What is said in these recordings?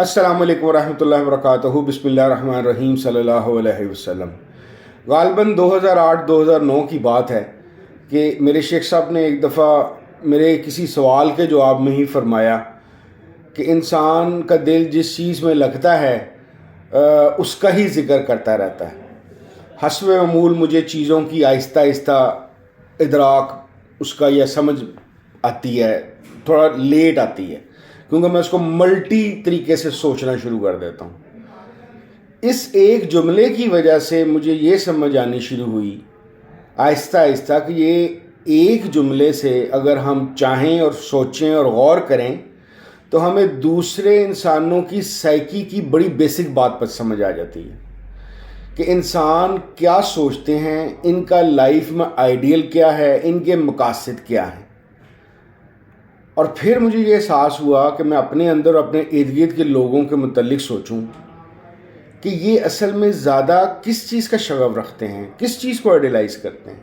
السلام علیکم ورحمۃ اللہ وبرکاتہ۔ بسم اللہ الرحمن الرحیم صلی اللہ علیہ وسلم۔ غالباً 2008-2009 کی بات ہے کہ میرے شیخ صاحب نے ایک دفعہ میرے کسی سوال کے جواب میں ہی فرمایا کہ انسان کا دل جس چیز میں لگتا ہے اس کا ہی ذکر کرتا رہتا ہے۔ حسب معمول مجھے چیزوں کی آہستہ آہستہ ادراک اس کا یا سمجھ آتی ہے، تھوڑا لیٹ آتی ہے، کیونکہ میں اس کو ملٹی طریقے سے سوچنا شروع کر دیتا ہوں۔ اس ایک جملے کی وجہ سے مجھے یہ سمجھ آنی شروع ہوئی آہستہ آہستہ کہ یہ ایک جملے سے اگر ہم چاہیں اور سوچیں اور غور کریں تو ہمیں دوسرے انسانوں کی سائیکی کی بڑی بیسک بات پر سمجھ آ جاتی ہے کہ انسان کیا سوچتے ہیں، ان کا لائف میں آئیڈیل کیا ہے، ان کے مقاصد کیا ہیں۔ اور پھر مجھے یہ احساس ہوا کہ میں اپنے اندر اور اپنے ارد گرد کے لوگوں کے متعلق سوچوں کہ یہ اصل میں زیادہ کس چیز کا شغف رکھتے ہیں، کس چیز کو آئیڈیلائز کرتے ہیں۔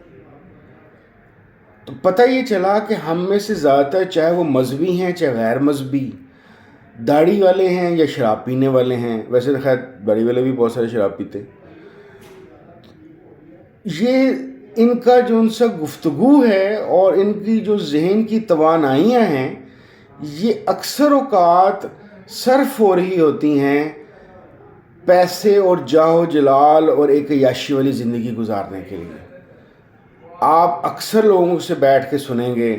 تو پتہ یہ چلا کہ ہم میں سے زیادہ تر، چاہے وہ مذہبی ہیں چاہے غیر مذہبی، داڑھی والے ہیں یا شراب پینے والے ہیں، ویسے تو خیر داڑھی والے بھی بہت سارے شراب پیتے، یہ ان کا جو ان سے گفتگو ہے اور ان کی جو ذہن کی توانائیاں ہیں یہ اکثر اوقات صرف ہو رہی ہوتی ہیں پیسے اور جاہ و جلال اور ایک عیاشی والی زندگی گزارنے کے لیے۔ آپ اکثر لوگوں سے بیٹھ کے سنیں گے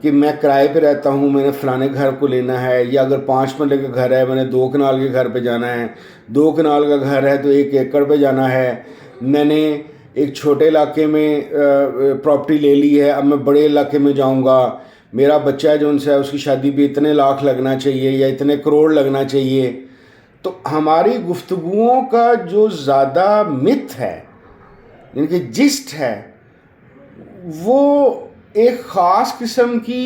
کہ میں کرائے پہ رہتا ہوں، میں نے فلانے گھر کو لینا ہے، یا اگر 5 مرلے کا گھر ہے میں نے 2 کنال کے گھر پہ جانا ہے، 2 کنال کا گھر ہے تو 1 ایکڑ پہ جانا ہے، میں نے ایک چھوٹے علاقے میں پراپرٹی لے لی ہے، اب میں بڑے علاقے میں جاؤں گا، میرا بچہ ہے جو ان سے اس کی شادی پہ اتنے لاکھ لگنا چاہیے یا اتنے کروڑ لگنا چاہیے۔ تو ہماری گفتگوؤں کا جو زیادہ مت ہے، یعنی کہ جسٹ ہے، وہ ایک خاص قسم کی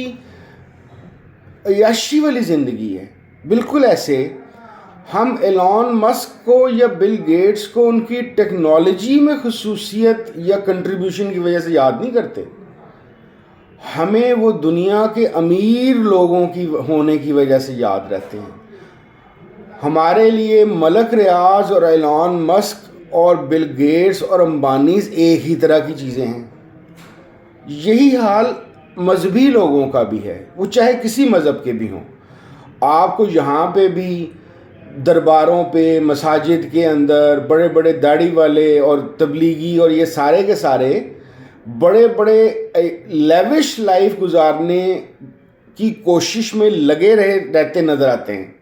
عیاشی والی زندگی ہے۔ بالکل ایسے ہم ایلون مسک کو یا بل گیٹس کو ان کی ٹیکنالوجی میں خصوصیت یا کنٹریبیوشن کی وجہ سے یاد نہیں کرتے، ہمیں وہ دنیا کے امیر لوگوں کی ہونے کی وجہ سے یاد رہتے ہیں۔ ہمارے لیے ملک ریاض اور ایلون مسک اور بل گیٹس اور امبانیز ایک ہی طرح کی چیزیں ہیں۔ یہی حال مذہبی لوگوں کا بھی ہے، وہ چاہے کسی مذہب کے بھی ہوں۔ آپ کو یہاں پہ بھی درباروں پہ، مساجد کے اندر بڑے بڑے داڑھی والے اور تبلیغی اور یہ سارے کے سارے بڑے بڑے لیوش لائف گزارنے کی کوشش میں لگے رہتے نظر آتے ہیں،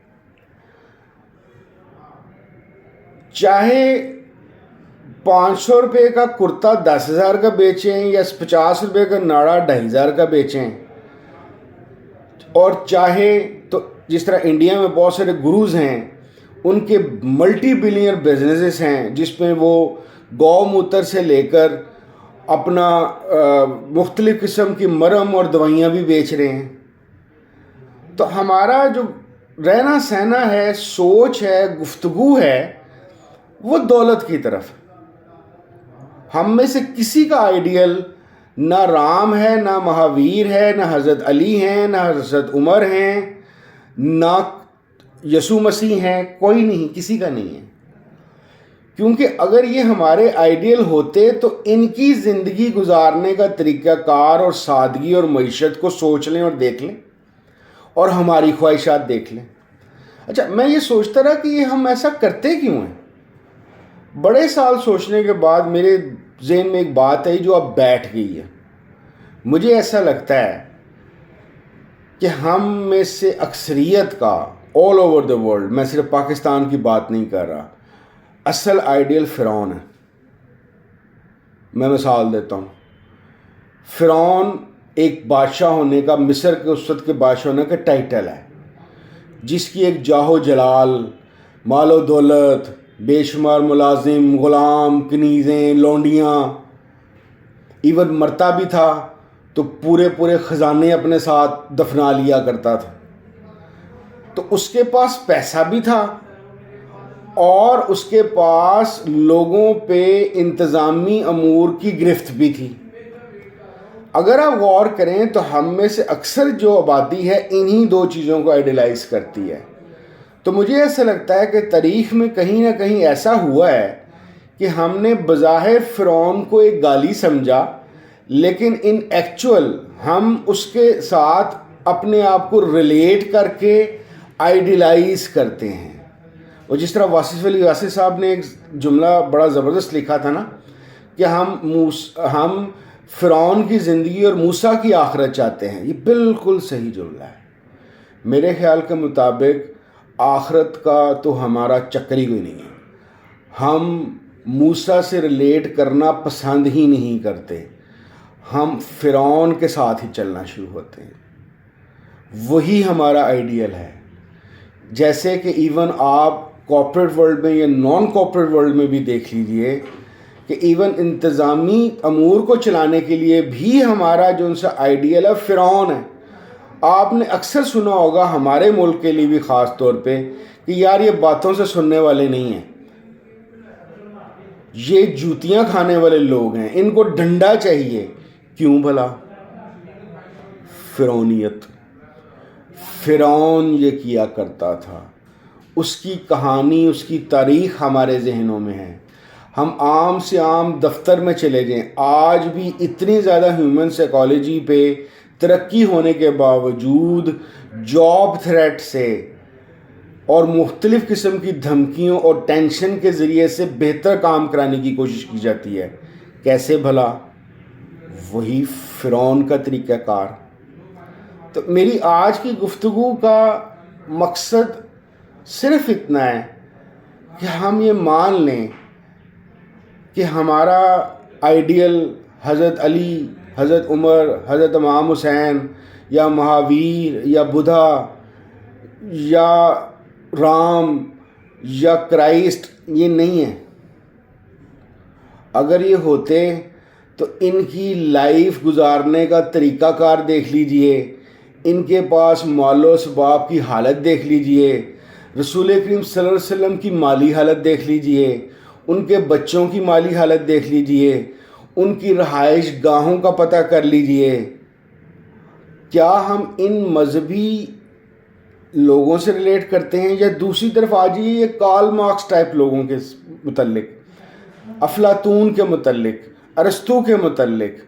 چاہے 500 روپے کا کرتا 10,000 کا بیچیں یا 50 روپے کا ناڑا 2,500 کا بیچیں، اور چاہے تو جس طرح انڈیا میں بہت سارے گروز ہیں، ان کے ملٹی بلینئر بزنسز ہیں جس میں وہ گو موتر سے لے کر اپنا مختلف قسم کی مرہم اور دوائیاں بھی بیچ رہے ہیں۔ تو ہمارا جو رہنا سہنا ہے، سوچ ہے، گفتگو ہے، وہ دولت کی طرف۔ ہم میں سے کسی کا آئیڈیل نہ رام ہے، نہ مہاویر ہے، نہ حضرت علی ہیں، نہ حضرت عمر ہیں، نہ یسوع مسیح ہیں، کوئی نہیں، کسی کا نہیں ہے۔ کیونکہ اگر یہ ہمارے آئیڈیل ہوتے تو ان کی زندگی گزارنے کا طریقہ کار اور سادگی اور معیشت کو سوچ لیں اور دیکھ لیں، اور ہماری خواہشات دیکھ لیں۔ اچھا، میں یہ سوچتا رہا کہ یہ ہم ایسا کرتے کیوں ہیں؟ بڑے سال سوچنے کے بعد میرے ذہن میں ایک بات ہے جو اب بیٹھ گئی ہے۔ مجھے ایسا لگتا ہے کہ ہم میں سے اکثریت کا آل اوور دا ورلڈ، میں صرف پاکستان کی بات نہیں کر رہا، اصل آئیڈیل فرعون ہے۔ میں مثال دیتا ہوں، فرعون ایک بادشاہ ہونے کا، مصر کے اس وقت کے بادشاہ ہونے کا ٹائٹل ہے، جس کی ایک جاہ و جلال، مال و دولت، بے شمار ملازم، غلام، کنیزیں، لونڈیاں، ایون مرتا بھی تھا تو پورے خزانے اپنے ساتھ دفنا لیا کرتا تھا۔ تو اس کے پاس پیسہ بھی تھا اور اس کے پاس لوگوں پہ انتظامی امور کی گرفت بھی تھی۔ اگر آپ غور کریں تو ہم میں سے اکثر جو آبادی ہے انہی 2 چیزوں کو آئیڈیلائز کرتی ہے۔ تو مجھے ایسا لگتا ہے کہ تاریخ میں کہیں نہ کہیں ایسا ہوا ہے کہ ہم نے بظاہر فرعون کو ایک گالی سمجھا، لیکن ان ایکچول ہم اس کے ساتھ اپنے آپ کو ریلیٹ کر کے آئیڈیلائز کرتے ہیں. اور جس طرح واصف علی واصف صاحب نے ایک جملہ بڑا زبردست لکھا تھا نا کہ ہم فرعون کی زندگی اور موسیٰ کی آخرت چاہتے ہیں، یہ بالکل صحیح جملہ ہے. میرے خیال کے مطابق آخرت کا تو ہمارا چکر ہی کوئی نہیں ہے. ہم موسیٰ سے ریلیٹ کرنا پسند ہی نہیں کرتے، ہم فرعون کے ساتھ ہی چلنا شروع ہوتے ہیں. وہی ہمارا آئیڈیل ہے. جیسے کہ ایون آپ کارپوریٹ ورلڈ میں یا نان کارپوریٹ ورلڈ میں بھی دیکھ لیجئے کہ ایون انتظامی امور کو چلانے کے لیے بھی ہمارا جو ان سے آئیڈیل ہے فرعون ہے. آپ نے اکثر سنا ہوگا ہمارے ملک کے لیے بھی خاص طور پہ کہ یار یہ باتوں سے سننے والے نہیں ہیں، یہ جوتیاں کھانے والے لوگ ہیں، ان کو ڈنڈا چاہیے. کیوں بھلا؟ فرعونیت. فرعون یہ کیا کرتا تھا، اس کی کہانی، اس کی تاریخ ہمارے ذہنوں میں ہے. ہم عام سے عام دفتر میں چلے جائیں، آج بھی اتنی زیادہ ہیومن سائیکالوجی پہ ترقی ہونے کے باوجود جاب تھریٹ سے اور مختلف قسم کی دھمکیوں اور ٹینشن کے ذریعے سے بہتر کام کرانے کی کوشش کی جاتی ہے. کیسے بھلا؟ وہی فرعون کا طریقہ کار. تو میری آج کی گفتگو کا مقصد صرف اتنا ہے کہ ہم یہ مان لیں کہ ہمارا آئیڈیل حضرت علی، حضرت عمر، حضرت امام حسین یا مہاویر یا بدھا یا رام یا کرائسٹ یہ نہیں ہے. اگر یہ ہوتے تو ان کی لائف گزارنے کا طریقہ کار دیکھ لیجئے، ان کے پاس مال و اسباب کی حالت دیکھ لیجئے، رسول کریم صلی اللہ علیہ وسلم کی مالی حالت دیکھ لیجئے، ان کے بچوں کی مالی حالت دیکھ لیجئے، ان کی رہائش گاہوں کا پتہ کر لیجئے. کیا ہم ان مذہبی لوگوں سے ریلیٹ کرتے ہیں؟ یا دوسری طرف آ جائیے یہ کارل مارکس ٹائپ لوگوں کے متعلق، افلاطون کے متعلق، ارسطو کے متعلق،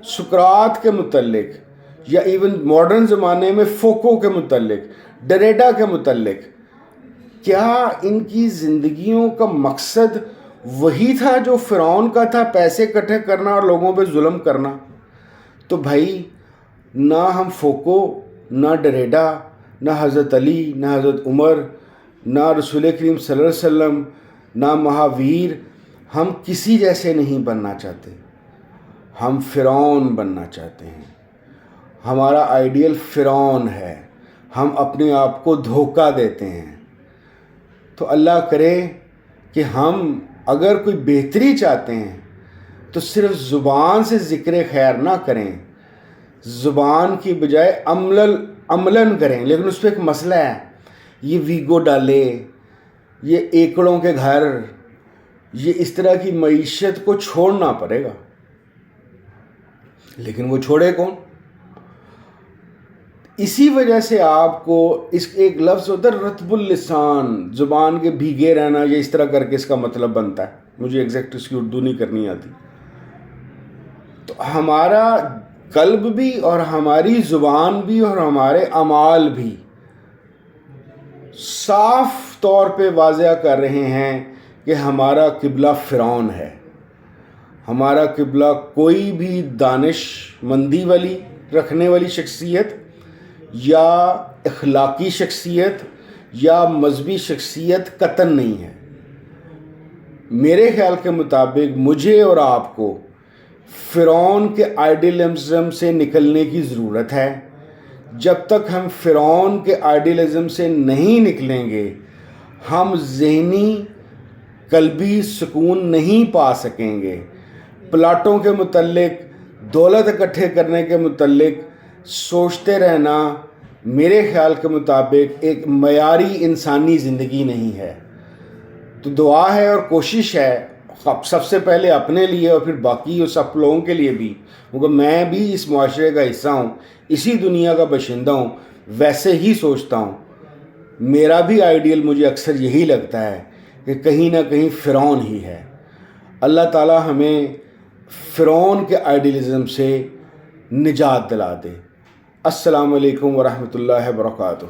سقراط کے متعلق، یا ایون ماڈرن زمانے میں فوکو کے متعلق، ڈریڈا کے متعلق. کیا ان کی زندگیوں کا مقصد وہی تھا جو فرعون کا تھا، پیسے اکٹھے کرنا اور لوگوں پہ ظلم کرنا؟ تو بھائی نہ ہم فوکو، نہ ڈریڈا، نہ حضرت علی، نہ حضرت عمر، نہ رسول کریم صلی اللہ علیہ وسلم، نہ مہاویر، ہم کسی جیسے نہیں بننا چاہتے. ہم فرعون بننا چاہتے ہیں. ہمارا آئیڈیل فرعون ہے. ہم اپنے آپ کو دھوکہ دیتے ہیں. تو اللہ کرے کہ ہم اگر کوئی بہتری چاہتے ہیں تو صرف زبان سے ذکر خیر نہ کریں، زبان کی بجائے عملاً کریں. لیکن اس پہ ایک مسئلہ ہے، یہ ویگو ڈالے، یہ ایکڑوں کے گھر، یہ اس طرح کی معیشت کو چھوڑنا پڑے گا. لیکن وہ چھوڑے کون؟ اسی وجہ سے آپ کو اس ایک لفظ ہوتا ہے رطب اللسان، زبان کے بھیگے رہنا، یہ اس طرح کر کے اس کا مطلب بنتا ہے. مجھے ایگزیکٹ اس کی اردو نہیں کرنی آتی. تو ہمارا قلب بھی اور ہماری زبان بھی اور ہمارے اعمال بھی صاف طور پہ واضح کر رہے ہیں کہ ہمارا قبلہ فرعون ہے. ہمارا قبلہ کوئی بھی دانش مندی والی رکھنے والی شخصیت یا اخلاقی شخصیت یا مذہبی شخصیت قطعاً نہیں ہے. میرے خیال کے مطابق مجھے اور آپ کو فرعون کے آئیڈیلزم سے نکلنے کی ضرورت ہے. جب تک ہم فرعون کے آئیڈیلزم سے نہیں نکلیں گے ہم ذہنی قلبی سکون نہیں پا سکیں گے. پلاٹوں کے متعلق، دولت اکٹھے کرنے کے متعلق سوچتے رہنا میرے خیال کے مطابق ایک معیاری انسانی زندگی نہیں ہے. تو دعا ہے اور کوشش ہے سب سے پہلے اپنے لیے اور پھر باقی اور سب لوگوں کے لیے بھی، کیونکہ میں بھی اس معاشرے کا حصہ ہوں، اسی دنیا کا باشندہ ہوں، ویسے ہی سوچتا ہوں. میرا بھی آئیڈیل مجھے اکثر یہی لگتا ہے کہ کہیں نہ کہیں فرعون ہی ہے۔ اللہ تعالی ہمیں فرعون کے آئیڈیلزم سے نجات دلا دے۔ السلام علیکم ورحمۃ اللہ وبرکاتہ۔